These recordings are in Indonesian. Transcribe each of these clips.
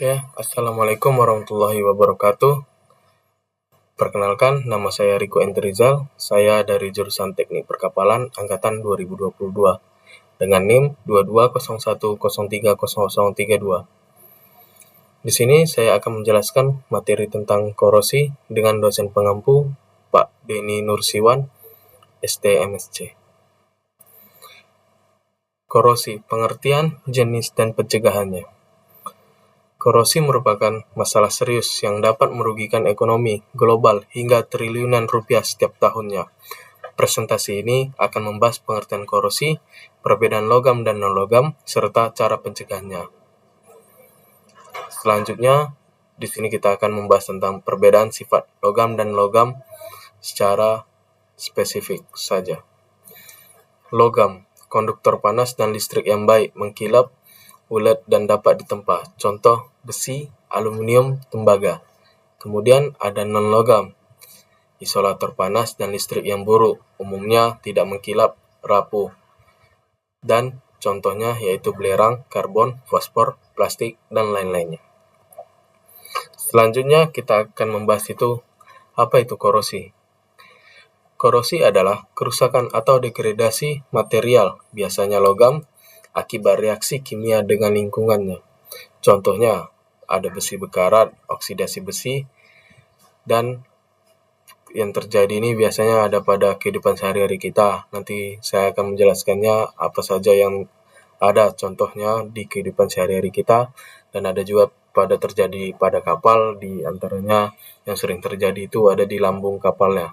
Oke, Assalamualaikum warahmatullahi wabarakatuh. Perkenalkan, nama saya Riko Endrizal. Saya dari jurusan Teknik Perkapalan Angkatan 2022 dengan NIM 2201030032. Di sini saya akan menjelaskan materi tentang korosi dengan dosen pengampu Pak Beni Nursiwan, STMSC. Korosi, pengertian, jenis, dan pencegahannya. Korosi merupakan masalah serius yang dapat merugikan ekonomi global hingga triliunan rupiah setiap tahunnya. Presentasi ini akan membahas pengertian korosi, perbedaan logam dan non-logam, serta cara pencegahannya. Selanjutnya, di sini kita akan membahas tentang perbedaan sifat logam dan logam secara spesifik saja. Logam, konduktor panas dan listrik yang baik, mengkilap, ulet dan dapat ditempa. Contoh besi, aluminium, tembaga. Kemudian ada non-logam, isolator panas dan listrik yang buruk, umumnya tidak mengkilap, rapuh. Dan contohnya yaitu belerang, karbon, fosfor, plastik, dan lain-lainnya. Selanjutnya kita akan membahas apa itu korosi. Korosi adalah kerusakan atau degradasi material, biasanya logam, akibat reaksi kimia dengan lingkungannya. Contohnya ada besi bekarat, oksidasi besi, dan yang terjadi ini biasanya ada pada kehidupan sehari-hari kita. Nanti saya akan menjelaskannya apa saja yang ada contohnya di kehidupan sehari-hari kita, dan ada juga terjadi pada kapal, di antaranya yang sering terjadi itu ada di lambung kapalnya.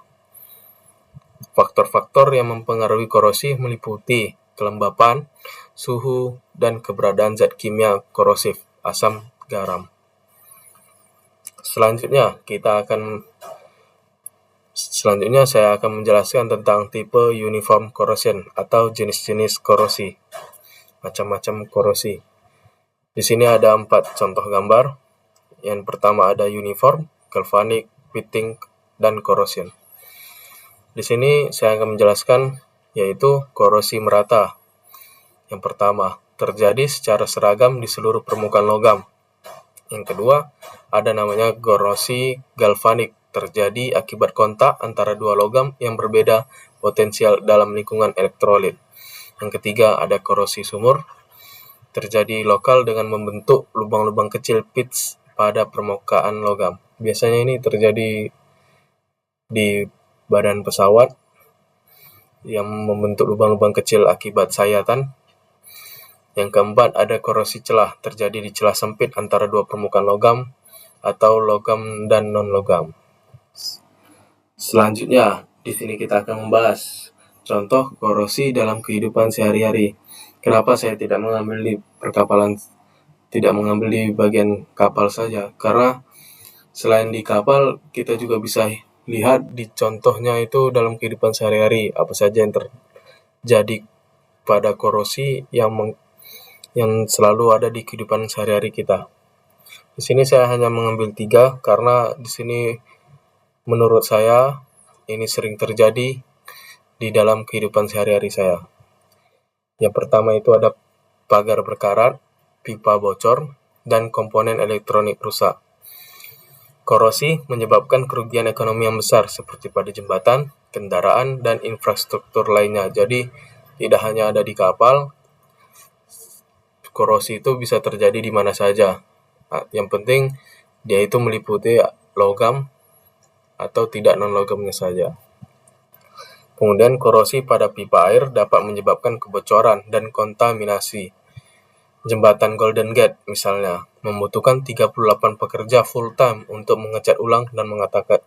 Faktor-faktor yang mempengaruhi korosi meliputi kelembapan, suhu, dan keberadaan zat kimia korosif, asam, garam. Selanjutnya saya akan menjelaskan tentang tipe uniform corrosion atau jenis-jenis korosi, macam-macam korosi. Di sini ada 4 contoh gambar. Yang pertama ada uniform, galvanic, pitting, dan corrosion. Di sini saya akan menjelaskan yaitu korosi merata. Yang pertama, terjadi secara seragam di seluruh permukaan logam. Yang kedua, ada namanya korosi galvanik, terjadi akibat kontak antara dua logam yang berbeda potensial dalam lingkungan elektrolit. Yang ketiga, ada korosi sumur, terjadi lokal dengan membentuk lubang-lubang kecil pits pada permukaan logam. Biasanya ini terjadi di badan pesawat yang membentuk lubang-lubang kecil akibat sayatan. Yang keempat, ada korosi celah, terjadi di celah sempit antara dua permukaan logam atau logam dan non-logam. Selanjutnya, di sini kita akan membahas contoh korosi dalam kehidupan sehari-hari. Kenapa saya tidak mengambil di perkapalan, tidak mengambil di bagian kapal saja? Karena selain di kapal, kita juga bisa lihat di contohnya itu dalam kehidupan sehari-hari, apa saja yang terjadi pada korosi yang selalu ada di kehidupan sehari-hari kita. Di sini saya hanya mengambil 3 karena di sini menurut saya ini sering terjadi di dalam kehidupan sehari-hari saya. Yang pertama itu ada pagar berkarat, pipa bocor, dan komponen elektronik rusak. Korosi menyebabkan kerugian ekonomi yang besar seperti pada jembatan, kendaraan, dan infrastruktur lainnya. Jadi tidak hanya ada di kapal, korosi itu bisa terjadi di mana saja. Yang penting dia itu meliputi logam atau tidak non-logamnya saja. Kemudian korosi pada pipa air dapat menyebabkan kebocoran dan kontaminasi. Jembatan Golden Gate misalnya membutuhkan 38 pekerja full time untuk mengecat ulang dan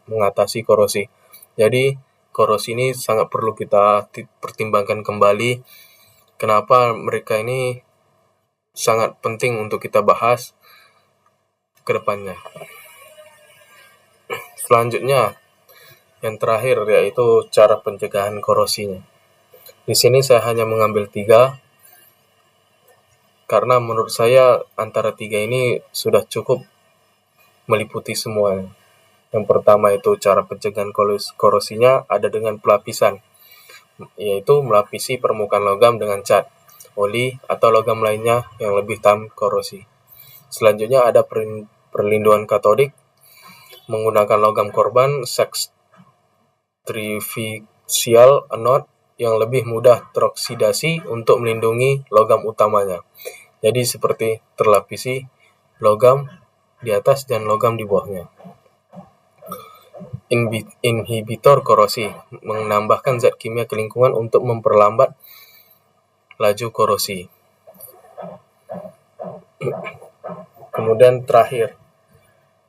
mengatasi korosi. Jadi korosi ini sangat perlu kita pertimbangkan kembali. Kenapa mereka ini sangat penting untuk kita bahas ke depannya. Selanjutnya, yang terakhir yaitu cara pencegahan korosinya. Di sini saya hanya mengambil 3 karena menurut saya antara 3 ini sudah cukup meliputi semuanya. Yang pertama itu cara pencegahan korosinya ada dengan pelapisan, yaitu melapisi permukaan logam dengan cat, oli, atau logam lainnya yang lebih tahan korosi. Selanjutnya ada perlindungan katodik menggunakan logam korban seks trificial anode yang lebih mudah teroksidasi untuk melindungi logam utamanya. Jadi seperti terlapisi logam di atas dan logam di bawahnya. Inhibitor korosi menambahkan zat kimia ke lingkungan untuk memperlambat laju korosi. Kemudian terakhir,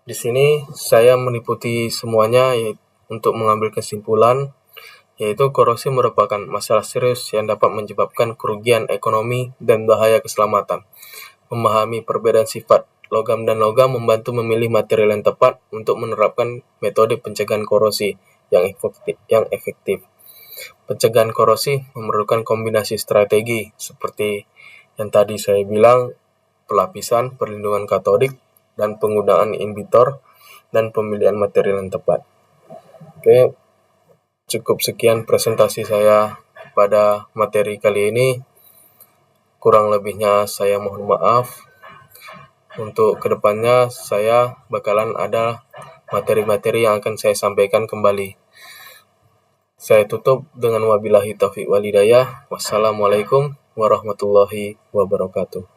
di sini saya meliputi semuanya untuk mengambil kesimpulan, yaitu korosi merupakan masalah serius yang dapat menyebabkan kerugian ekonomi dan bahaya keselamatan. Memahami perbedaan sifat logam dan logam membantu memilih material yang tepat untuk menerapkan metode pencegahan korosi yang efektif. Pencegahan korosi memerlukan kombinasi strategi seperti yang tadi saya bilang, pelapisan, perlindungan katodik, dan penggunaan inhibitor dan pemilihan material yang tepat. Oke, cukup sekian presentasi saya pada materi kali ini. Kurang lebihnya saya mohon maaf. Untuk kedepannya saya bakalan ada materi-materi yang akan saya sampaikan kembali. Saya tutup dengan wabillahi taufiq wal hidayah. Wassalamualaikum warahmatullahi wabarakatuh.